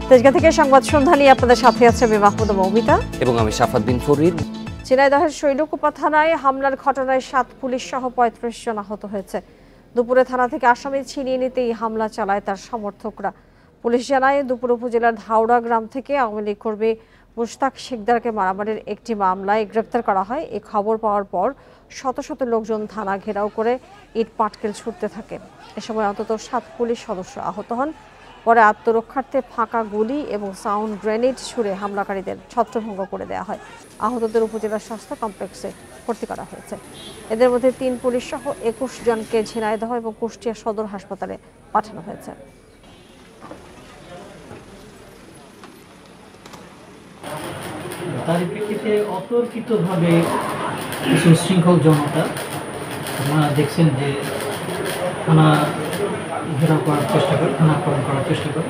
তেজগাঁ থেকে সংবাদ সন্ধ্যা নিয়ে আপনাদের সাথে আছে আমি মাহমুদা মৌমিতা এবং আমি সাফাত বিন ফরিদ। ঝিনাইদহের শৈলকুপা থানায় হামলার ঘটনায় ৭ পুলিশ সহ ৩৫ জন আহত হয়েছে। দুপুরে থানা থেকে আসামি ছিনিয়ে নিতেই হামলা চালায় তার সমর্থকরা। পুলিশ জানায় দুপুর উপজেলার ধাউড়া গ্রাম থেকে আওয়ামী লীগ কর্মী মুশতাক শিকদারকে মারামারির একটি মামলায় গ্রেপ্তার করা হয়। এই খবর পাওয়ার পর শত শত লোকজন থানা ঘেরাও করে ইট পাটকেল ছুটতে থাকে। এ সময় অন্তত ৭ পুলিশ সদস্য আহত হন। পরে আত্মরক্ষার্থে ফাঁকা গুলি এবং সাউন্ড গ্রেনেড ছুড়ে হামলাকারীদের ছত্রভঙ্গ করে দেওয়া হয়। আহতদের উপজেলা স্বাস্থ্য কমপ্লেক্সে ভর্তি করা হয়েছে। এদের মধ্যে ৩ পুলিশ সহ ২১ জনকে ঝিনাইদহ এবং কুষ্টিয়া সদর হাসপাতালে পাঠানো হয়েছে। তার প্রেক্ষিতে অতর্কিতভাবে কিছু শৃঙ্খল জনতা আপনারা দেখছেন যে থানা ঘেরাও করার চেষ্টা করে, থানা আক্রমণ করার চেষ্টা করে।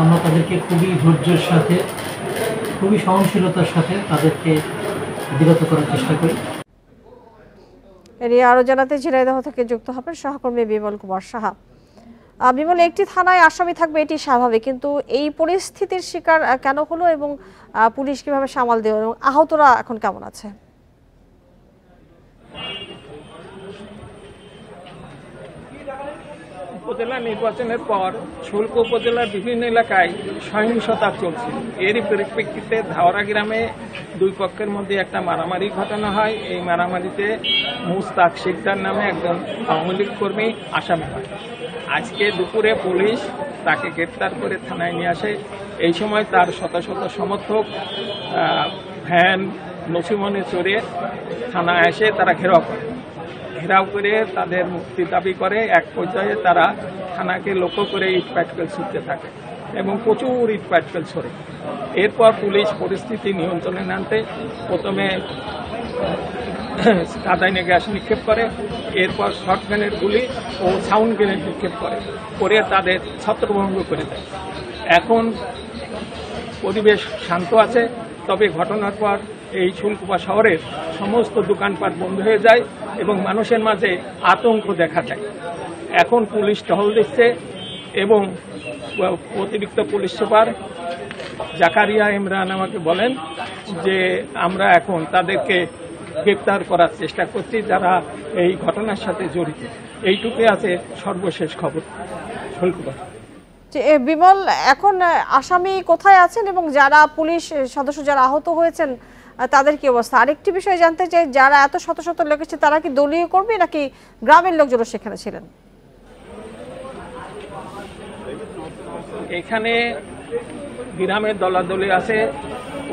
আমরা তাদেরকে খুবই ধৈর্যের সাথে, খুবই সহনশীলতার সাথে তাদেরকে বিরত করার চেষ্টা করি। এরিয়া আরও জানাতে ঝিনাইদহ থেকে যুক্ত হবেন সহকর্মী বিমল কুমার সাহা। বিমল, একটি থানায় আসামি থাকবে এটি স্বাভাবিক, কিন্তু এই পরিস্থিতির শিকার কেন হলো এবং পুলিশ কিভাবে সামাল দিল এবং আহতরা এখন কেমন আছে? উপজেলা নির্বাচনের পর শুল্ক উপজেলার বিভিন্ন এলাকায় সহিংসতা চলছে। এরই পরিপ্রেক্ষিতে ধাওড়া গ্রামে দুই পক্ষের মধ্যে একটা মারামারি ঘটনা হয়। এই মারামারিতে মুশতাক শিকদার নামে একজন আওয়ামী লীগ কর্মী আসামি হয়। আজকে দুপুরে পুলিশ তাকে গ্রেপ্তার করে থানায় নিয়ে আসে। এই সময় তার শত শত সমর্থক ভ্যান নসিমনে চড়ে থানায় এসে তারা ঘেরাও করে তাদের মুক্তি দাবি করে। এক পর্যায়ে তারা থানাকে লক্ষ্য করে ইট পাটকেল ছুটতে থাকে এবং প্রচুর ইট পাটকেল ছড়ে। এরপর পুলিশ পরিস্থিতি নিয়ন্ত্রণে আনতে প্রথমে কাদাইনে গ্যাস নিক্ষেপ করে, এরপর শর্ট গ্রেনেড গুলি ও সাউন্ড গ্রেনেড নিক্ষেপ করে তাদের ছত্রভঙ্গ করে দেয়। এখন পরিবেশ শান্ত আছে, তবে ঘটনার পর এই শুল্কুপা শহরের সমস্ত দোকানপাট বন্ধ হয়ে যায় এবং মানুষের মাঝে আতঙ্ক দেখা যায়। এখন পুলিশ টহল দিচ্ছে এবং অতিরিক্ত পুলিশ সুপার জাকারিয়া ইমরান আমাকে বলেন যে আমরা এখন তাদেরকে গ্রেপ্তার করার চেষ্টা করছি যারা এই ঘটনার সাথে জড়িত। এইটুকুই আছে সর্বশেষ খবর শুল্কুপা। বিমল, এখন আসামি কোথায় আছেন এবং যারা পুলিশ সদস্য যারা আহত হয়েছেন তাদের কি অবস্থা? আরেকটি বিষয় জানতে চাই, যারা এত শত শত লোক এসেছে তারা কি দলীয় কর্মী নাকি গ্রামের লোকজন সেখানে ছিলেন? এখানে গ্রামের দলাদলি আছে,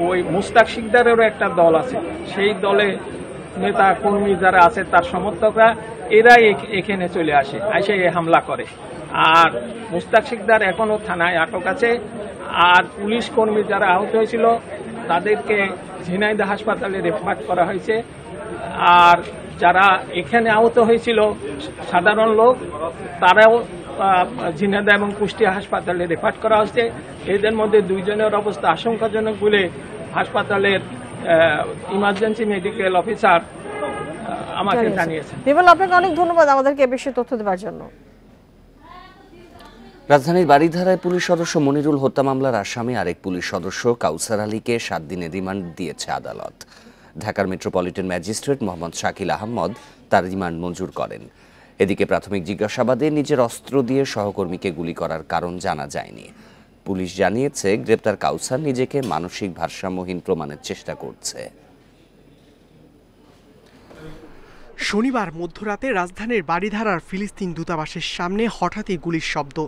ওই মুশতাক শিকদারেরও একটা দল আছে। সেই দলে নেতা কর্মী যারা আছে তার সমর্থকরা এরাই এখানে চলে আসে হামলা করে। আর মুশতাক শিকদার এখনো থানায় আটক আছে। আর পুলিশ কর্মী যারা আহত হয়েছিল তাদেরকে ঝিনাইদহ হাসপাতালে রেফার করা হয়েছে। আর যারা এখানে আহত হয়েছিল সাধারণ লোক তারাও ঝিনাইদহ এবং কুষ্টিয়া হাসপাতালে রেফার করা হয়েছে। এদের মধ্যে 2 জনের অবস্থা আশঙ্কাজনক বলে হাসপাতালের ইমার্জেন্সি মেডিকেল অফিসার আমাকে জানিয়েছেন। বিমল, আপনাকে অনেক ধন্যবাদ আমাদেরকে এ বিষয়ে তথ্য দেওয়ার জন্য। রাজধানীর বারিধারায় পুলিশ সদস্য মনিরুল হত্যা মামলার আসামি আরেক পুলিশ সদস্য কাউসার আলীকে 7 দিনের রিমান্ড দিয়েছে আদালত। ঢাকার মেট্রোপলিটন ম্যাজিস্ট্রেট মোহাম্মদ শাকিল আহমদ তার রিমান্ড মঞ্জুর করেন। এদিকে প্রাথমিক জিজ্ঞাসাবাদে নিজের অস্ত্র দিয়ে সহকর্মীকে গুলি করার কারণ জানা যায়নি। পুলিশ জানিয়েছে গ্রেপ্তার কাউসার নিজেকে মানসিক ভারসাম্যহীন প্রমাণের চেষ্টা করছে। শনিবার মধ্যরাতে রাজধানীর বারিধারার ফিলিস্তিন দূতাবাসের সামনে হঠাৎই গুলির শব্দ।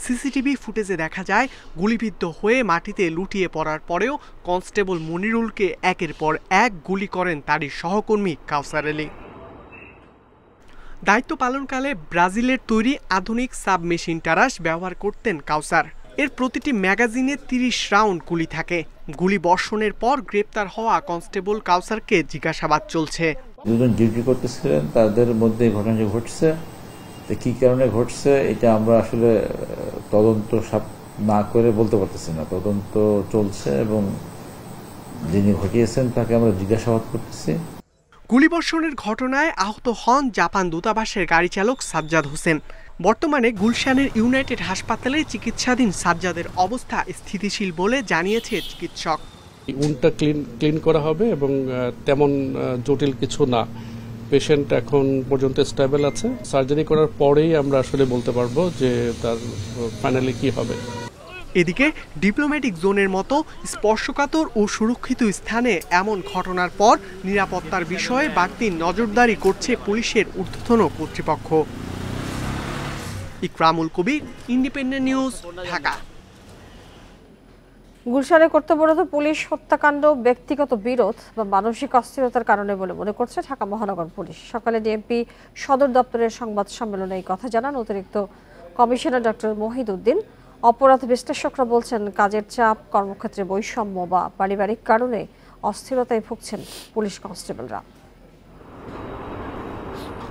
সিসিটিভি ফুটেজে দেখা যায় গুলিবিদ্ধ হয়ে মাটিতে লুটিয়ে পড়ার পরেও কনস্টেবল মনিরুলকে একের পর এক গুলি করেন তারই সহকর্মী কাউসার আলী। দায়িত্ব পালনকালে ব্রাজিলের তৈরি আধুনিক সাবমেশিন টারাস ব্যবহার করতেন কাউসার। এর প্রতিটি ম্যাগাজিনে 30 রাউন্ড গুলি থাকে। গুলি বর্ষণের পর গ্রেপ্তার হওয়া কনস্টেবল কাউসারকে জিজ্ঞাসাবাদ চলছে। দুজন ডিউটি করতেছিলেন, তাদের মধ্যে ঘটনা ঘটছে, কি কারণে ঘটছে এটা আমরা আসলে তদন্ত না করে বলতে পারতেছি না। তদন্ত চলছে এবং যিনি ঘটিয়েছেন তাকে আমরা জিজ্ঞাসাবাদ করতেছি। গুলিবর্ষণের ঘটনায় আহত হন জাপান দূতাবাসের গাড়ি চালক সাজ্জাদ হোসেন। বর্তমানে গুলশানের ইউনাইটেড হাসপাতালে চিকিৎসাধীন সাজ্জাদের অবস্থা স্থিতিশীল বলে জানিয়েছে চিকিৎসক। উন্ডটা ক্লিন করা হবে এবং তেমন জটিল কিছু না। পেশেন্ট এখন পর্যন্ত স্টেবল আছে। সার্জারি করার পরেই আমরা আসলে বলতে পারবো যে তার ফাইনালি কি হবে। এদিকে ডিপ্লোম্যাটিক জোনের মতো স্পর্শকাতর ও সুরক্ষিত স্থানে এমন ঘটনার পর নিরাপত্তার বিষয়ে বাড়তি নজরদারি করছে পুলিশের ঊর্ধ্বতন কর্তৃপক্ষ। ইকরামুল কবির, ইন্ডিপেন্ডেন্ট নিউজ, ঢাকা। গুলশানে কর্তব্যরত পুলিশ হত্যাকাণ্ড ব্যক্তিগত বিরোধ বা মানসিক অস্থিরতার কারণে বলে মনে করছে ঢাকা মহানগর পুলিশ। সকালে ডিএমপি সদর দপ্তরের সংবাদ সম্মেলনে এই কথা জানান অতিরিক্ত কমিশনার ডক্টর মহিদ উদ্দিন। অপরাধ বিশ্লেষকরা বলছেন কাজের চাপ, কর্মক্ষেত্রে বৈষম্য বা পারিবারিক কারণে অস্থিরতায় ভুগছেন পুলিশ কনস্টেবলরা।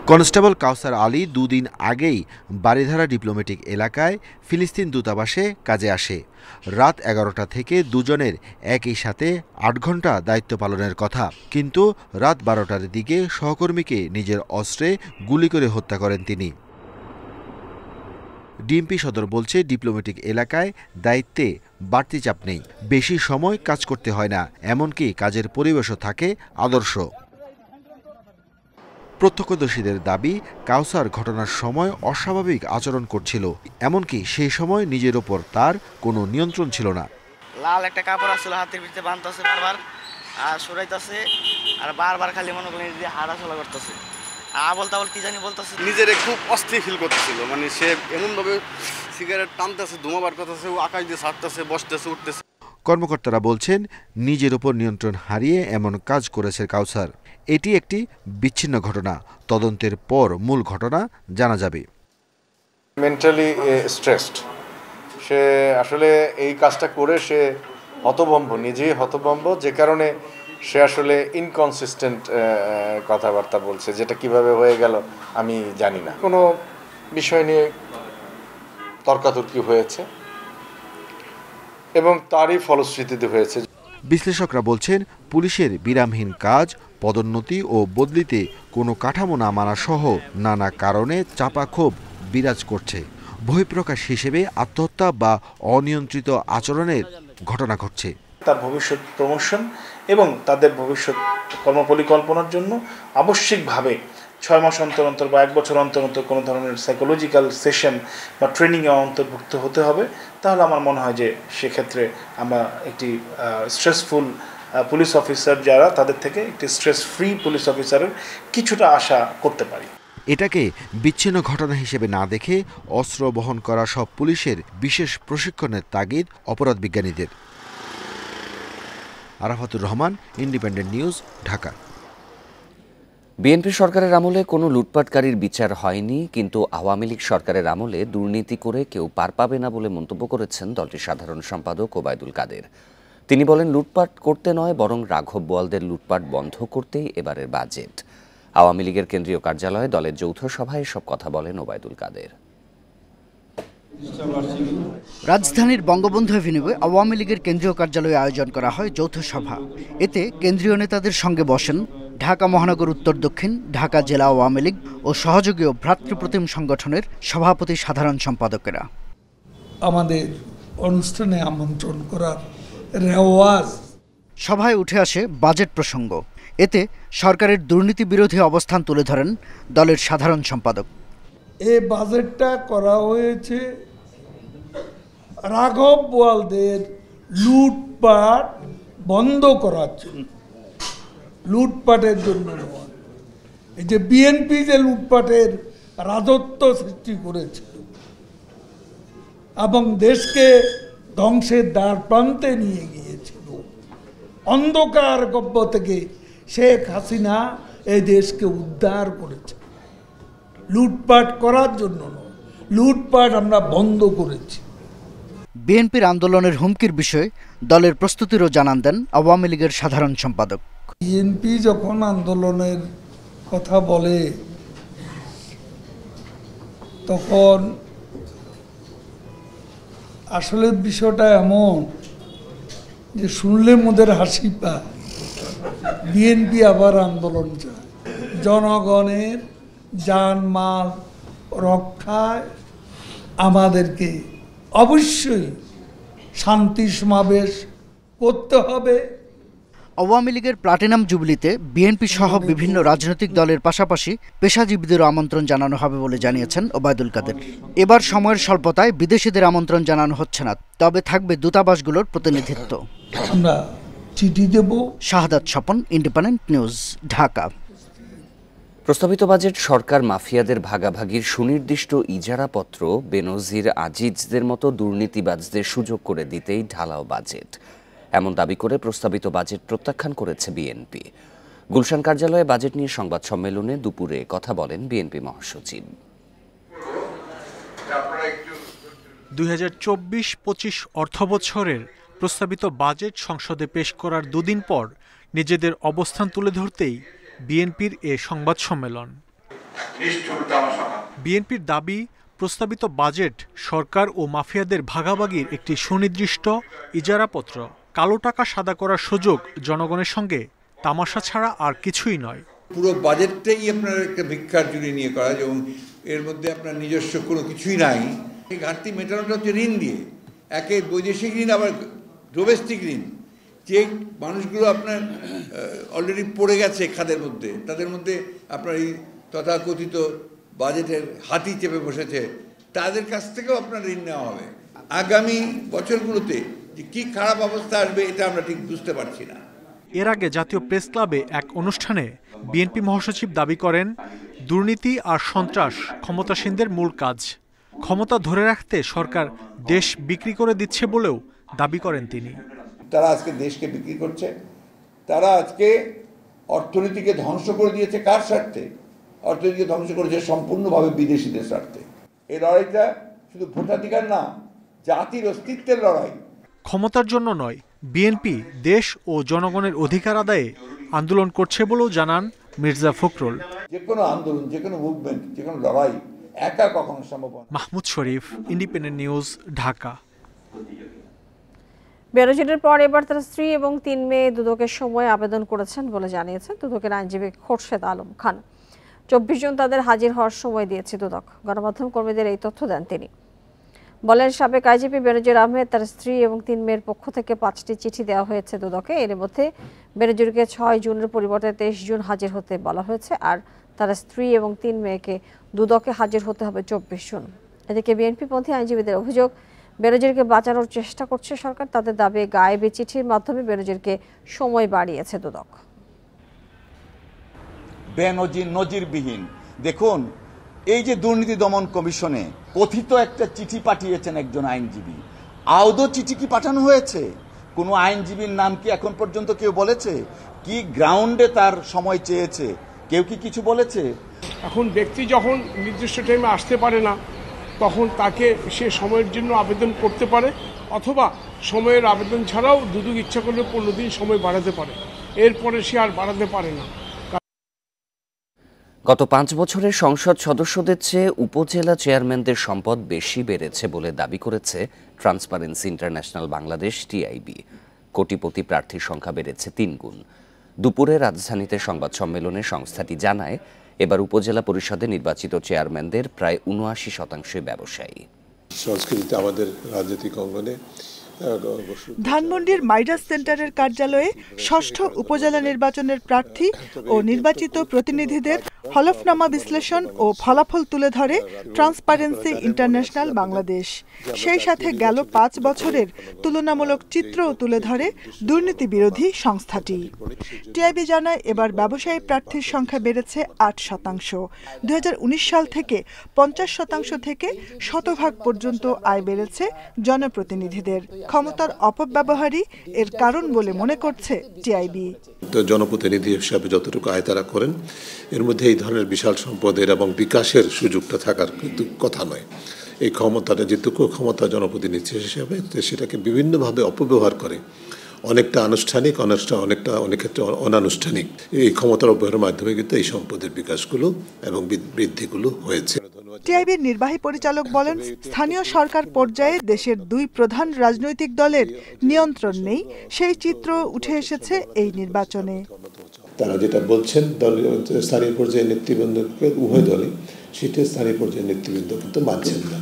কনস্টেবল কাউসার আলী দুদিন আগেই বারিধারা ডিপ্লোম্যাটিক এলাকায় ফিলিস্তিন দূতাবাসে কাজে আসে। রাত 11টা থেকে দুজনের একই সাথে 8 ঘন্টা দায়িত্ব পালনের কথা, কিন্তু রাত 12টার দিকে সহকর্মীকে নিজের অস্ত্রে গুলি করে হত্যা করেন তিনি। ডিএমপি সদর বলছে ডিপ্লোম্যাটিক এলাকায় দায়িত্বে বাড়তি চাপ নেই, বেশি সময় কাজ করতে হয় না, এমনকি কাজের পরিবেশও থাকে আদর্শ। প্রত্যক্ষদর্শীদের দাবি কাউসার ঘটনার সময় অস্বাভাবিক আচরণ করছিল, এমনকি সেই সময় নিজের ওপর তার কোনো নিয়ন্ত্রণ ছিল না। লাল একটা কাপড় আসছিল হাতের ভিতরে বাঁধতেছে বারবার, আর সরাইতেছে, আর বারবার খালি মনে করেন যে হাঁটাচলা করতেছে, বলতে কি জানি বলতেছে। নিজেরে খুব অস্থির ফিল করতেছিল, মানে সে এমনভাবে সিগারেট টানতেছে, ধোঁয়া বার করতেছে, আকাশ দিয়ে ছাড়তেছে, বসতেছে, উঠতেছে। কর্মকর্তারা বলছেন নিজের ওপর নিয়ন্ত্রণ হারিয়ে এমন কাজ করেছে কাউসার। এটি একটি বিচ্ছিন্ন ঘটনা, তদন্তের পর মূল ঘটনা জানা যাবে। মেন্টালি স্ট্রেসড, সে আসলে এই কাজটা করে সে হতভম্ব, নিজেই হতভম্ব, যে কারণে সে আসলে ইনকনসিস্টেন্ট কথাবার্তা বলছে, যেটা কিভাবে হয়ে গেল আমি জানি না। কোনো বিষয় নিয়ে তর্কাতর্কি হয়েছে এবং তারই ফলশ্রুতিতে হয়েছে। বিশ্লেষকরা বলছেন পুলিশের বিরামহীন কাজ, পদোন্নতি ও বদলিতে কোনো কাঠামো না মানা সহ নানা কারণে চাপা ক্ষোভ বিরাজ করছে। বহিঃপ্রকাশ হিসেবে আত্মহত্যা বা অনিয়ন্ত্রিত আচরণের ঘটনা ঘটছে। তার ভবিষ্যৎ প্রমোশন এবং তাদের ভবিষ্যৎ কর্মপরিকল্পনার জন্য আবশ্যিকভাবে 6 মাস অন্তর অন্তর বা 1 বছর অন্তর অন্তর কোনো ধরনের সাইকোলজিক্যাল সেশন বা ট্রেনিংয়ে অন্তর্ভুক্ত হতে হবে। তাহলে আমার মনে হয় যে সেক্ষেত্রে আমরা একটি স্ট্রেসফুল পুলিশ অফিসার যারা, তাদের থেকে একটি স্ট্রেস ফ্রি পুলিশ অফিসারের কিছুটা আশা করতে পারি। এটাকে বিচ্ছিন্ন ঘটনা হিসেবে না দেখে অস্ত্র বহন করা সব পুলিশের বিশেষ প্রশিক্ষণের তাগিদ অপরাধ বিজ্ঞানীদের। Arafatur Rahman, independent news, Dhaka. BNP সরকারের আমলে কোনো লুটপাটকারীর বিচার হয়নি, কিন্তু আওয়ামী লীগ সরকারের আমলে দুর্নীতি করে কেউ পার পাবে না বলে মন্তব্য করেছেন দলটির সাধারণ সম্পাদক ওবায়দুল কাদের। তিনি বলেন, লুটপাট করতে নয়, বরং রাঘব বোয়ালদের লুটপাট বন্ধ করতেই এবারের বাজেট। আওয়ামী লীগের কেন্দ্রীয় কার্যালয়ে দলের যৌথ সভায় সব কথা বলেন ওবায়দুল কাদের। রাজধানীর বঙ্গবন্ধু এভিনিউয়ে আওয়ামী লীগের কেন্দ্রীয় কার্যালয়ে আয়োজন করা হয় যৌথ সভা। এতে কেন্দ্রীয় নেতাদের সঙ্গে বসেন ঢাকা মহানগর উত্তর দক্ষিণ, ঢাকা জেলা আওয়ামী লীগ ও সহযোগী ভ্রাতৃপ্রতিম সংগঠনের সভাপতি, সাধারণ সম্পাদকেরা। আমাদের অনুষ্ঠানে আমন্ত্রণ করার রেওয়াজ। সভায় উঠে আসে বাজেট প্রসঙ্গ। এতে সরকারের দুর্নীতি বিরোধী অবস্থান তুলে ধরেন দলের সাধারণ সম্পাদক। এই বাজেটটা করা হয়েছে রাঘব বোয়ালদের লুটপাট বন্ধ করার জন্য, লুটপাটের জন্য নয়। এই যে বিএনপি যে লুটপাটের রাজত্ব সৃষ্টি করেছিল এবং দেশকে ধ্বংসের দ্বার প্রান্তে নিয়ে গিয়েছিল, অন্ধকার গব্য থেকে শেখ হাসিনা এই দেশকে উদ্ধার করেছে। লুটপাট করার জন্য নয়, লুটপাট আমরা বন্ধ করেছি। বিএনপির আন্দোলনের হুমকির বিষয়ে দলের প্রস্তুতিরও জানান দেন আওয়ামী লীগের সাধারণ সম্পাদক। বিএনপি যখন আন্দোলনের কথা বলে তখন আসলে বিষয়টা এমন যে শুনলে মোদের হাসি পায়। বিএনপি আবার আন্দোলন চায় জনগণের জানমাল রক্ষায় আমাদেরকে অবশ্যই শান্তি সমাবেশ করতে হবে। আওয়ামী লীগের প্লাটিনাম জুবিলিতে বিএনপি সহ বিভিন্ন রাজনৈতিক দলের পাশাপাশি পেশাজীবীদেরও আমন্ত্রণ জানানো হবে বলে জানিয়েছেন ওবায়দুল কাদের। এবার সময়ের স্বল্পতায় বিদেশিদের আমন্ত্রণ জানানো হচ্ছে না, তবে থাকবে দূতাবাসগুলোর প্রতিনিধিত্ব। আমরা চিঠি দেব। শাহাদাত স্বপন, ইন্ডিপেন্ডেন্ট নিউজ, ঢাকা। প্রস্তাবিত বাজেট সরকার মাফিয়াদের ভাগাভাগির সুনির্দিষ্ট ইজারাপত্র বেনজির আজিজদের মতো দুর্নীতিবাজদের সুযোগ করে দিতেই ঢালাও বাজেট, এমন দাবি করে প্রস্তাবিত বাজেট প্রত্যাখ্যান করেছে বিএনপি। গুলশান কার্যালয়ে বাজেট নিয়ে সংবাদ সম্মেলনে দুপুরে কথা বলেন বিএনপি মহাসচিব। 2024-25 অর্থবছরের প্রস্তাবিত বাজেট সংসদে পেশ করার দুদিন পর নিজেদের অবস্থান তুলে ধরতেই বিএনপির এ সংবাদ সম্মেলন। বিএনপির দাবি, প্রস্তাবিত বাজেট সরকার ও মাফিয়াদের ভাগাভাগির একটি সুনির্দিষ্ট ইজারাপত্র। কালো টাকা সাদা করার সুযোগ জনগণের সঙ্গে তামাশা ছাড়া আর কিছুই নয়। পুরো বাজেটটাই আপনার একটা ভিক্ষার জুড়ি নিয়ে করা, এবং এর মধ্যে আপনার নিজস্ব কোনো কিছুই নাই। এই ঘাটতি মেটানোটা হচ্ছে ঋণ দিয়ে, একে বৈদেশিক ঋণ আবার ডোমেস্টিক ঋণ। যে মানুষগুলো আপনার অলরেডি পড়ে গেছে খাদের মধ্যে, তাদের মধ্যে আপনার এই তথাকথিত বাজেটের হাতি চেপে বসেছে, তাদের কাছ থেকেও আপনার ঋণ নেওয়া হবে। আগামী বছরগুলোতে যে কি খারাপ অবস্থা আসবে এটা আমরা ঠিক বুঝতে পারছি না। এর আগে জাতীয় প্রেস ক্লাবে এক অনুষ্ঠানে বিএনপি মহাসচিব দাবি করেন, দুর্নীতি আর সন্ত্রাস ক্ষমতাসীনদের মূল কাজ। ক্ষমতা ধরে রাখতে সরকার দেশ বিক্রি করে দিচ্ছে বলেও দাবি করেন তিনি। তারা আজকে দেশকে বিক্রি করছে, তারা আজকে অর্থনীতিকে ধ্বংস করে দিয়েছে। কার স্বার্থে? অর্থনীতিকে ধ্বংস করেছে সম্পূর্ণভাবে বিদেশিদের স্বার্থে। এই লড়াইটা শুধু ভোটাধিকার না, জাতির অস্তিত্বের লড়াই। ক্ষমতার জন্য নয়, বিএনপি দেশ ও জনগণের অধিকার আদায়ে আন্দোলন করছে বলেও জানান মির্জা ফখরুল। যে কোনো আন্দোলন, যে কোনো মুভমেন্ট, যে কোনো লড়াই একা কখনো সম্ভব নয়। মাহমুদ শরীফ, ইন্ডিপেন্ডেন্ট নিউজ, ঢাকা। বেনজিরের পর এবার তার স্ত্রী এবং 3 মেয়ে দুদকের সময় আবেদন করেছেন বলে জানিয়েছেন দুদকের আইনজীবী খোরশেদ আলম খান। 24 জন তাদের হাজির হওয়ার সময় দিয়েছে দুদক। গণমাধ্যম কর্মীদের এই তথ্য দেন তিনি। বলেন, সাবেক আইজিপি বেনজির আহমেদ, তার স্ত্রী এবং 3 মেয়ের পক্ষ থেকে 5টি চিঠি দেওয়া হয়েছে দুদকে। এর মধ্যে বেনজিরকে 6 জুনের পরিবর্তে 23 জুন হাজির হতে বলা হয়েছে, আর তার স্ত্রী এবং 3 মেয়েকে দুদকে হাজির হতে হবে 24 জুন। এদিকে বিএনপিপন্থী আইনজীবীদের অভিযোগ, বেনজিরকে বাঁচানোর চেষ্টা করছে সরকার। তাদের দাবি, গায়েবী চিঠির মাধ্যমে বেনজিরকে সময় বাড়িয়েছে দুদক। বেনজির নজিরবিহীন। দেখুন, এই যে দুর্নীতি দমন কমিশনে কথিত একটা চিঠি পাঠিয়েছেন একজন আইনজীবী, আদৌ চিঠি কি পাঠানো হয়েছে? কোনো আইনজীবীর নাম কি এখন পর্যন্ত কেউ বলেছে? কি গ্রাউন্ডে তার সময় চেয়েছে, কেউ কি কিছু বলেছে? এখন ব্যক্তি যখন নির্দিষ্ট টাইমে আসতে পারে না, তখন তাকে সে সময়ের জন্য আবেদন করতে পারে, অথবা সময়ের আবেদন ছাড়াও দুদক ইচ্ছা করলে 15 দিন সময় বাড়াতে পারে, এরপরে সে আর বাড়াতে পারে না। গত 5 বছরে সংসদ সদস্যদের চেয়ে উপজেলা চেয়ারম্যানদের সম্পদ বেশি বেড়েছে বলে দাবি করেছে ট্রান্সপারেন্সি ইন্টারন্যাশনাল বাংলাদেশ, টিআইবি। কোটিপতি প্রার্থীর সংখ্যা বেড়েছে 3 গুণ। দুপুরে রাজধানীতে সংবাদ সম্মেলনে সংস্থাটি জানায়, এবার উপজেলা পরিষদে নির্বাচিত চেয়ারম্যানদের প্রায় 79% ব্যবসায়ী। সংস্কৃতিতে আমাদের রাজনৈতিক অঙ্গনে ধানমন্ডির মাইডাস সেন্টারের কার্যালয়ে ৬ষ্ঠ উপজেলা নির্বাচনের প্রার্থী ও নির্বাচিত প্রতিনিধিদের হলফনামা বিশ্লেষণ ও ফলাফল তুলে ধরে ট্রান্সপারেন্সি ইন্টারন্যাশনাল বাংলাদেশ। সেই সাথে গেল 5 বছরের তুলনামূলক চিত্রও তুলে ধরে দুর্নীতি বিরোধী সংস্থাটি। টিআইবি জানায়, এবার ব্যবসায়ী প্রার্থীর সংখ্যা বেড়েছে 8%। 2019 সাল থেকে 50% থেকে 100% পর্যন্ত আয় বেড়েছে জনপ্রতিনিধিদের। ক্ষমতার অপব্যবহারই এর কারণ বলে মনে করছে টিআইবি। জনপ্রতিনিধি হিসাবে যতটুকু আয় তারা করেন, এর মধ্যে এই ধরনের বিশাল সম্পদের এবং বিকাশের সুযোগটা থাকার কিন্তু কথা নয়। এই ক্ষমতাটা যেটুকু ক্ষমতা জনপ্রতিনিধি হিসাবে, সেটাকে বিভিন্নভাবে অপব্যবহার করে, অনেকটা আনুষ্ঠানিক, অনেক ক্ষেত্রে অনানুষ্ঠানিক। এই ক্ষমতার অপব্যবহারের মাধ্যমে কিন্তু এই সম্পদের বিকাশগুলো এবং বৃদ্ধিগুলো হয়েছে। টিআইবির নির্বাহী পরিচালক বলেন, স্থানীয় সরকার পর্যায়ে দেশের 2 প্রধান রাজনৈতিক দলের নিয়ন্ত্রণ নেই, সেই চিত্র উঠে এসেছে এই নির্বাচনে। তারা যেটা বলছেন, স্থানীয় পর্যায়ে নেতৃবৃন্দকে, উভয় দলই সেটা স্থানীয় পর্যায়ে নেতৃবৃন্দ কিন্তু মানছেন না।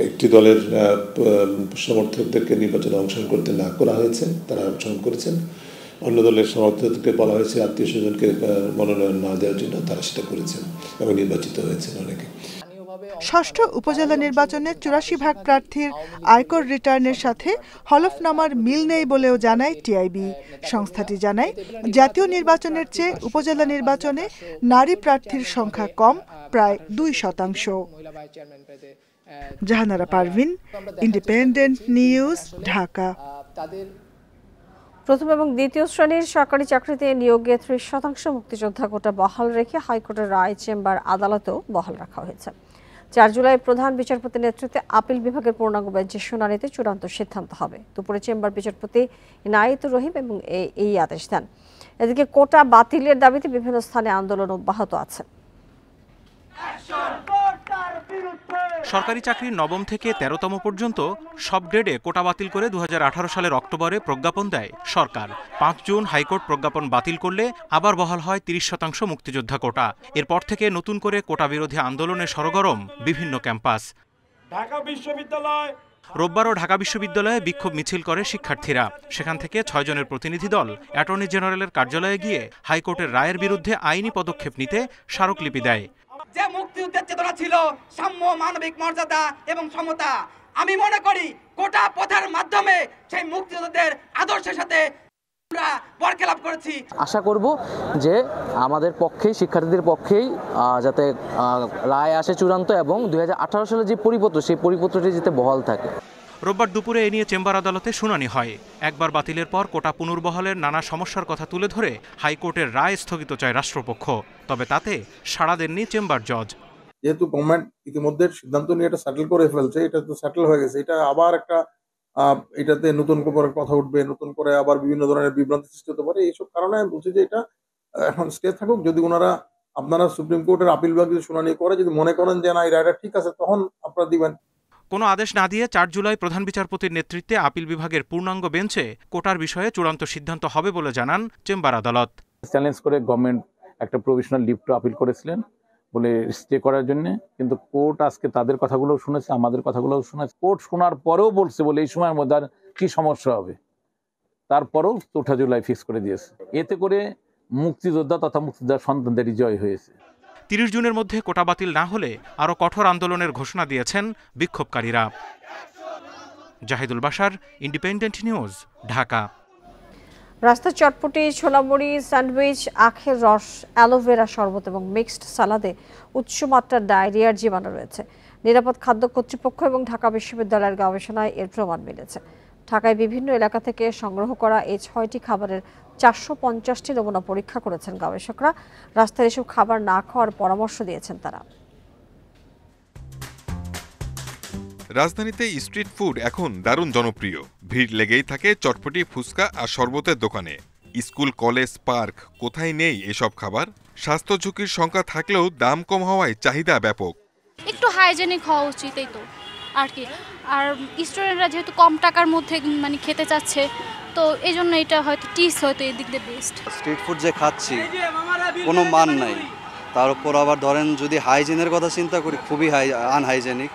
একটি দলের সমর্থকদেরকে নির্বাচনে অংশগ্রহণ করতে না করা হয়েছে, তারা অংশগ্রহণ করেছেন। অন্য দলের সমর্থকদেরকে বলা হয়েছে আত্মীয় স্বজনকে মনোনয়ন না দেওয়ার জন্য, তারা সেটা করেছেন এবং নির্বাচিত হয়েছেন অনেকে। ষষ্ঠ উপজেলা নির্বাচনে ৮৪% প্রার্থীর আয়কর রিটার্নের সাথে হলফনামার মিল নেই বলেও জানায় টিআইবি। সংস্থাটি জানায়, জাতীয় নির্বাচনের চেয়ে উপজেলা নির্বাচনে নারী প্রার্থীর সংখ্যা কম, প্রায় 2%। Jahanara Parvin, Independent news, Dhaka. প্রথম এবং দ্বিতীয় শ্রেণীর সরকারি চাকরিতে নিয়োগে 30% মুক্তিযোদ্ধা কোটা বহাল রেখে হাইকোর্টের রায় চেম্বার আদালতেও বহাল রাখা হয়েছে। 4 জুলাই প্রধান বিচারপতির নেতৃত্বে আপিল বিভাগের পূর্ণাঙ্গ বেঞ্চের শুনানিতে চূড়ান্ত সিদ্ধান্ত হবে। দুপুরে চেম্বার বিচারপতি ইনায়েতুর রহিম এবং এই আদেশ দেন। এদিকে কোটা বাতিলের দাবিতে বিভিন্ন স্থানে আন্দোলন অব্যাহত আছে। সরকারি চাকরির নবম থেকে 13তম পর্যন্ত সব গ্রেডে কোটা বাতিল করে 2018 সালের অক্টোবরে প্রজ্ঞাপন দেয় সরকার। 5 জুন হাইকোর্ট প্রজ্ঞাপন বাতিল করলে আবার বহাল হয় 30% মুক্তিযোদ্ধা কোটা। এরপর থেকে নতুন করে কোটা বিরোধী আন্দোলনে সরগরম বিভিন্ন ক্যাম্পাস। ঢাকা বিশ্ববিদ্যালয় রোববারও ঢাকা বিশ্ববিদ্যালয়ে বিক্ষোভ মিছিল করে শিক্ষার্থীরা। সেখান থেকে 6 জনের প্রতিনিধি দল অ্যাটর্নি জেনারেলের কার্যালয়ে গিয়ে হাইকোর্টের রায়ের বিরুদ্ধে আইনি পদক্ষেপ নিতে স্মারকলিপি দেয়। যে মুক্তিযুদ্ধের চেতনা ছিল সাম্য, মানবিক মর্যাদা এবং সমতা, আমি মনে করি কোটা পথের মাধ্যমে সেই মুক্তিযুদ্ধের আদর্শের সাথে আমরা বরখেলাপ করেছি। আশা করব যে আমাদের পক্ষেই, শিক্ষার্থীদের পক্ষেই যাতে রায় আসে চূড়ান্ত এবং 2018 সালে যে পরিপত্র, সেই পরিপত্রটি যাতে বহাল থাকে। রোববার দুপুরে এ নিয়ে চেম্বার আদালতে শুনানি হয়। একবার বাতিলের পর কোটা পুনর্বহালের নানা সমস্যার কথা তুলে ধরে হাইকোর্টের রায় স্থগিত চায় রাষ্ট্রপক্ষ। তবে তাতে সাড়া দেননি চেম্বার জজ। যেহেতু গভর্নমেন্ট ইতিমধ্যে সিদ্ধান্ত নিয়ে এটা সেটেল করে ফেলছে, এটা তো সেটেল হয়ে গেছে, এটা আবার একটা এটাতে নতুন করে কথা উঠবে, নতুন করে আবার বিভিন্ন ধরনের বিভ্রান্তি সৃষ্টি হতে পারে। এইসব কারণে আমি বলছি যে এটা এখন স্টে থাকুক। যদি আপনারা সুপ্রিম কোর্টের আপিল বিভাগ যদি শুনানি করে, যদি মনে করেন যে না এই রায়টা ঠিক আছে, তখন আপনারা দিবেন। কোনো আদেশ না দিয়ে 4 জুলাই প্রধান বিচারপতির নেতৃত্বে আপিল বিভাগের পূর্ণাঙ্গ বেঞ্চে কোটার বিষয়ে চূড়ান্ত সিদ্ধান্ত হবে বলে জানান চেম্বার আদালত। চ্যালেঞ্জ করে গভর্নমেন্ট একটা প্রভিশনাল লিভ টু আপিল করেছিলেন বলে স্টে করার জন্য, কিন্তু কোর্ট আজকে তাদের কথাগুলো শুনেছে, আমাদের কথাগুলো শুনেছে। কোর্ট শোনার পরেও বলছে বলে এই সময়ের মধ্যে আর কি সমস্যা হবে, তারপরেও 4 জুলাই ফিক্স করে দিয়েছে। এতে করে মুক্তিযোদ্ধা তথা মুক্তিযোদ্ধার সন্তানদের জয় হয়েছে। 30 জুনের মধ্যে কোটা বাতিল না হলে আরও কঠোর আন্দোলনের ঘোষণা দিয়েছেন বিক্ষোভকারীরা। Zahidul Bashar, Independent news, Dhaka. রাস্তার চটপটি, ছোলামুড়ি, স্যান্ডউইচ, আখের রস, অ্যালোভেরা শরবত এবং মিক্সড সালাদে উচ্চমাত্রার ডায়রিয়ার জীবাণু রয়েছে। নিরাপদ খাদ্য কর্তৃপক্ষ এবং ঢাকা বিশ্ববিদ্যালয়ের গবেষণায় এর প্রমাণ মিলেছে। ঢাকায় বিভিন্ন এলাকা থেকে সংগ্রহ করা এই 6টি খাবারের 450টি নমুনা পরীক্ষা করেছেন গবেষকরা। রাস্তায় এসব খাবার না খাওয়ার পরামর্শ দিয়েছেন তারা। রাজধানীতে স্ট্রিট ফুড এখন দারুণ জনপ্রিয়। ভিড় লেগেই থাকে চটপটি, ফুচকা আর শরবতের দোকানে। স্কুল, কলেজ, পার্ক, কোথায় নেই এসব খাবার? স্বাস্থ্য ঝুঁকির সংখ্যা থাকলেও দাম কম হওয়ায় চাহিদা ব্যাপক। একটু হাইজেনিক হওয়া উচিত, এই তো আর কি। আর স্টুডেন্টরা যেহেতু কম টাকার মধ্যে খেতে চাচ্ছে, তো এই জন্য এটা হয়তো টিস হয়তো এই দিক দিয়ে বেস্ট। স্ট্রিট ফুড যে খাচ্ছি কোনো মান নাই, তার উপর আবার ধরেন যদি হাইজিনের কথা চিন্তা করি, খুবই আনহাইজেনিক।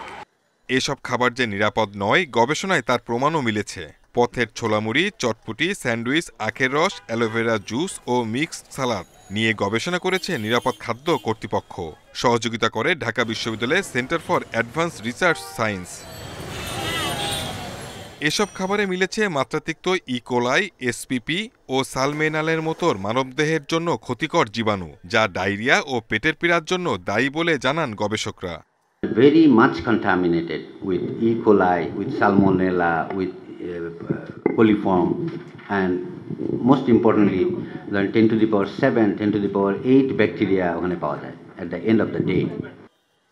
এসব খাবার যে নিরাপদ নয়, গবেষণায় তার প্রমাণও মিলেছে। পথের ছোলামুড়ি, চটপটি, স্যান্ডউইচ, আখের রস, অ্যালোভেরা জুস ও মিক্সড সালাদ নিয়ে গবেষণা করেছে নিরাপদ খাদ্য কর্তৃপক্ষ। সহযোগিতা করে ঢাকা বিশ্ববিদ্যালয়ের centre for advance research science. এসব খাবারে মিলেছে মাত্রাতিরিক্ত ইকোলাই, এসপিপি ও সালমেনালের মতো মানবদেহের জন্য ক্ষতিকর জীবাণু, যা ডায়রিয়া ও পেটের পীড়ার জন্য দায়ী বলে জানান গবেষকরা। Very much contaminated with E. coli, with salmonella, with coliform, and most importantly, the 10 to the power 7, 10 to the power 8 bacteria ওখানে পাওয়া যায় at the end of the day.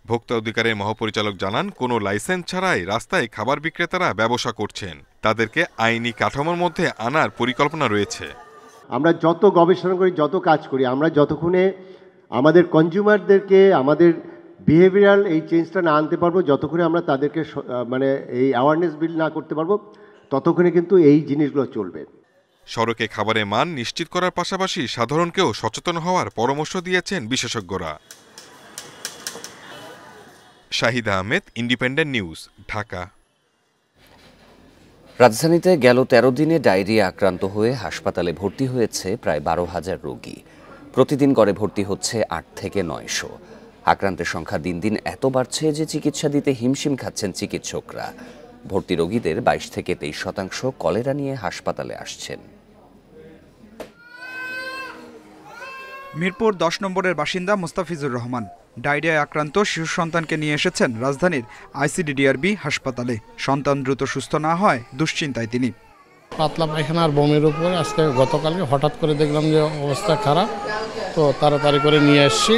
ভোক্তা অধিকারের মহাপরিচালক জানান, কোনো লাইসেন্স ছাড়াই রাস্তায় খাবার বিক্রেতারা ব্যবসা করছেন। তাদেরকে আইনি কাঠামোর মধ্যে আনার পরিকল্পনা রয়েছে। আমরা যত গবেষণা করি, যত কাজ করি, আমরা যতক্ষণে আমাদের কনজিউমারদেরকে আমাদের বিহেভিয়ারাল এই চেঞ্জটা না আনতে পারবো, যতক্ষণে আমরা তাদেরকে এই অ্যাওয়ারনেস বিল্ড না করতে পারবো, ততক্ষণে কিন্তু এই জিনিসগুলো চলবে। সড়কে খাবারের মান নিশ্চিত করার পাশাপাশি সাধারণকেও সচেতন হওয়ার পরামর্শ দিয়েছেন বিশেষজ্ঞরা। Shahid Ahmed, independent news, Dhaka. রাজধানীতে গেল 13 দিনে ডায়রিয়া আক্রান্ত হয়ে হাসপাতালে ভর্তি হয়েছে প্রায় 12,000 রোগী। প্রতিদিন গড়ে ভর্তি হচ্ছে 8 থেকে 900। আক্রান্তের সংখ্যা দিন দিন এত বাড়ছে যে চিকিৎসা দিতে হিমশিম খাচ্ছেন চিকিৎসকরা। ভর্তি রোগীদের 22 থেকে 23% কলেরা নিয়ে হাসপাতালে আসছেন। মিরপুর 10 নম্বরের বাসিন্দা মোস্তাফিজুর রহমান ডায়রিয়ায় আক্রান্ত শিশু সন্তানকে নিয়ে এসেছেন রাজধানীর আইসিডিডিআরবি হাসপাতালে। সন্তান দ্রুত সুস্থ না হয় দুশ্চিন্তায় তিনি। পাতলা পায়খানা আর বমির উপর আজকে গতকালকে হঠাৎ করে দেখলাম যে অবস্থা খারাপ, তো তাড়াতাড়ি করে নিয়ে আসছি।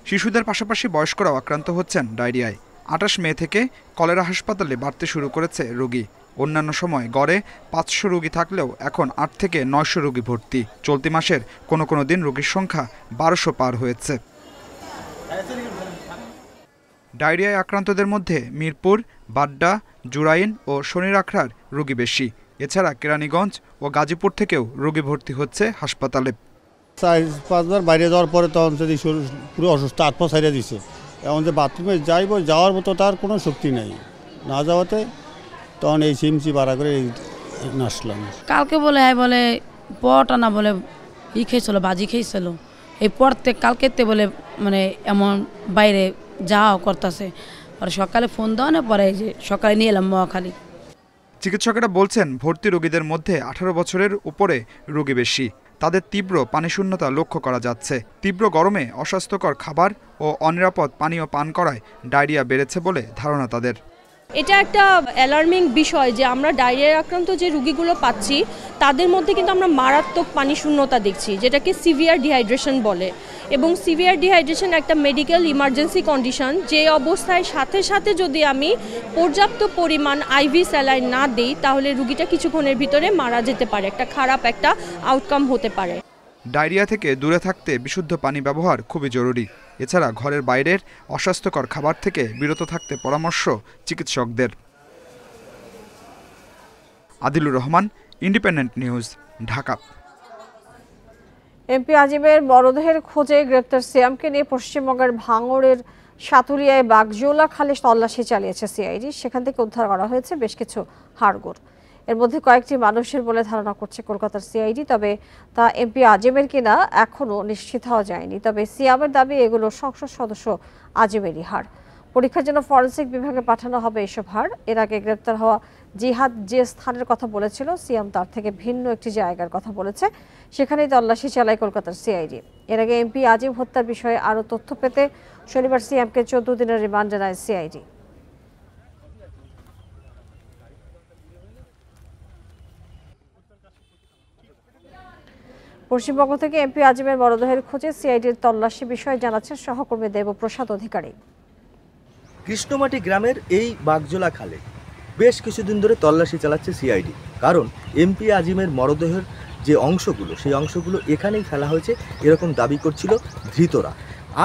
শিশুদের পাশাপাশি বয়স্করাও আক্রান্ত হচ্ছেন ডায়রিয়ায়। 28 মে থেকে কলেরা হাসপাতালে বাড়তে শুরু করেছে রোগী। অন্যান্য সময় গড়ে 500 রোগী থাকলেও এখন 8 থেকে 900 রোগী ভর্তি। চলতি মাসের কোনো কোনো দিন রোগীর সংখ্যা 1200 পার হয়েছে। ডায়রিয়ায় আক্রান্তদের মধ্যে মিরপুর, বাড্ডা, জুরাইন ও শনিরআখড়ার রোগী বেশি। এছাড়া কেরানীগঞ্জ ও গাজীপুর থেকেও রোগী ভর্তি হচ্ছে হাসপাতালে। 4-5 বার বাইরে যাওয়ার পরে তখন যদি পুরো অসুস্থ আত্মা ছাড়িয়ে দিছে, এখন যে বাথরুমে যাওয়ার মতো তার কোনো শক্তি নেই, না যাওয়াতে তখন এই সিমসি বাড়া করে আসলাম। কালকে বলে পটা না বলে খেয়েছিল, বাজি খেয়েছিল। এই পড়তে কালকেতে বলে মানে এমন বাইরে যাওয়া করতেছে। পরে সকালে ফোন দেওয়া না, পরে যে সকালে নিয়ে এলাম মহাখালী। চিকিৎসকেরা বলছেন ভর্তি রোগীদের মধ্যে 18 বছরের উপরে রোগী বেশি। তাদের তীব্র পানিশূন্যতা লক্ষ্য করা যাচ্ছে। তীব্র গরমে অস্বাস্থ্যকর খাবার ও অনিরাপদ পানীয় পান করায় ডায়রিয়া বেড়েছে বলে ধারণা তাদের। এটা একটা অ্যালার্মিং বিষয় যে আমরা ডায়রিয়া আক্রান্ত যে রোগীগুলো পাচ্ছি তাদের মধ্যে কিন্তু আমরা মারাত্মক পানিশূন্যতা দেখছি, যেটাকে সিভিয়ার ডিহাইড্রেশন বলে। এবং সিভিয়ার ডিহাইড্রেশন একটা মেডিকেল ইমার্জেন্সি কন্ডিশন, যে অবস্থায় সাথে সাথে যদি আমি পর্যাপ্ত পরিমাণ আইভি স্যালাইন না দিই তাহলে রোগীটা কিছুক্ষণের ভিতরে মারা যেতে পারে, একটা খারাপ একটা আউটকাম হতে পারে। ডায়রিয়া থেকে দূরে থাকতে বিশুদ্ধ পানি ব্যবহার খুবই জরুরি। এছাড়া ঘরের বাইরের অস্বাস্থ্যকর খাবার থেকে বিরত থাকতে পরামর্শ চিকিৎসকদের। Adilur Rahman, independent news, Dhaka. MP আজিমের মরদেহের খোঁজে গ্রেপ্তার সিয়ামকে নিয়ে পশ্চিমবঙ্গের ভাঙড়ের সাতুরিয়ায় বাগজোলা খালে তল্লাশি চালিয়েছে সিআইডি। সেখান থেকে উদ্ধার করা হয়েছে বেশ কিছু হাড়গোড়। এর মধ্যে কয়েকটি মানুষের বলে ধারণা করছে কলকাতার সিআইডি, তবে তা এমপি আজিমের কিনা এখনও নিশ্চিত হওয়া যায়নি। তবে সিয়ামের দাবি এগুলো সংসদ সদস্য আজিমেরই হাড়। পরীক্ষার জন্য ফরেনসিক বিভাগে পাঠানো হবে এসব হাড়। এর আগে গ্রেপ্তার হওয়া জিহাদ যে স্থানের কথা বলেছিল সিয়াম তার থেকে ভিন্ন একটি জায়গার কথা বলেছে, সেখানেই তল্লাশি চালায় কলকাতার সিআইডি। এর আগে এমপি আজিম হত্যার বিষয়ে আরও তথ্য পেতে শনিবার সিয়ামকে 14 দিনের রিমান্ডে নেয় সিআইডি। পশ্চিমবঙ্গ থেকে এমপি আজিমের মরদেহের খোঁজে সিআইডির তল্লাশি বিষয়ে জানাচ্ছেন সহকর্মী দেবপ্রসাদ অধিকারী। কৃষ্ণমাটি গ্রামের এই বাগজোলা খালে বেশ কিছুদিন ধরে তল্লাশি চালাচ্ছে সিআইডি, কারণ এমপি আজিমের মরদেহের যে অংশগুলো সেই অংশগুলো এখানেই ফেলা হয়েছে এরকম দাবি করছিল ধৃতরা।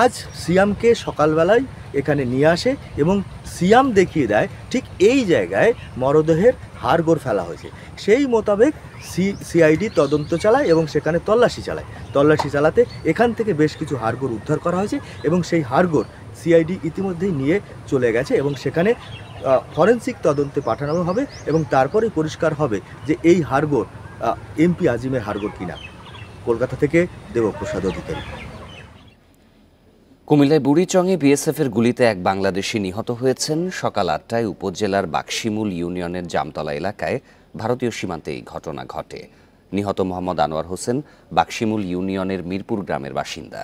আজ সিয়ামকে সকালবেলায় এখানে নিয়ে আসে এবং সিয়াম দেখিয়ে দেয় ঠিক এই জায়গায় মরদেহের হাড়গোড় ফেলা হয়েছে। সেই মোতাবেক সিআইডি তদন্ত চালায় এবং সেখানে তল্লাশি চালাতে এখান থেকে বেশ কিছু হাড়গোড় উদ্ধার করা হয়েছে এবং সেই হাড়গোড় সিআইডি ইতিমধ্যেই নিয়ে চলে গেছে এবং সেখানে ফরেনসিক তদন্তে পাঠানো হবে এবং তারপরেই পরিষ্কার হবে যে এই হাড়গোড় এমপি আজিমের হাড়গোড় কিনা। কলকাতা থেকে দেবপ্রসাদ অধিকারী। কুমিল্লায় বুড়িচংয়ে বিএসএফের গুলিতে এক বাংলাদেশি নিহত হয়েছেন। সকাল 8টায় উপজেলার বাক্সিমূল ইউনিয়নের জামতলা এলাকায় ভারতীয় সীমান্তে এই ঘটনা ঘটে। নিহত মোহাম্মদ আনোয়ার হোসেন বাক্সিমূল ইউনিয়নের মিরপুর গ্রামের বাসিন্দা।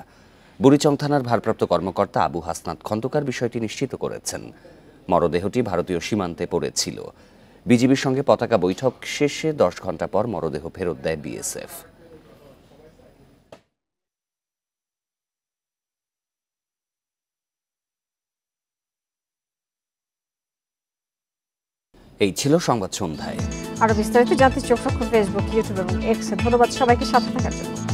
বুড়িচং থানার ভারপ্রাপ্ত কর্মকর্তা আবু হাসনাত খন্দকার বিষয়টি নিশ্চিত করেছেন। মরদেহটি ভারতীয় সীমান্তে পড়েছিল। বিজিবির সঙ্গে পতাকা বৈঠক শেষে 10 ঘণ্টা পর মরদেহ ফেরত দেয় বিএসএফ। এই ছিল সংবাদ সন্ধ্যায়। আরো বিস্তারিত জানতে চোখ রাখুন ফেসবুক, ইউটিউব এবং এক্সে। ধন্যবাদ সবাইকে সাথে থাকার জন্য।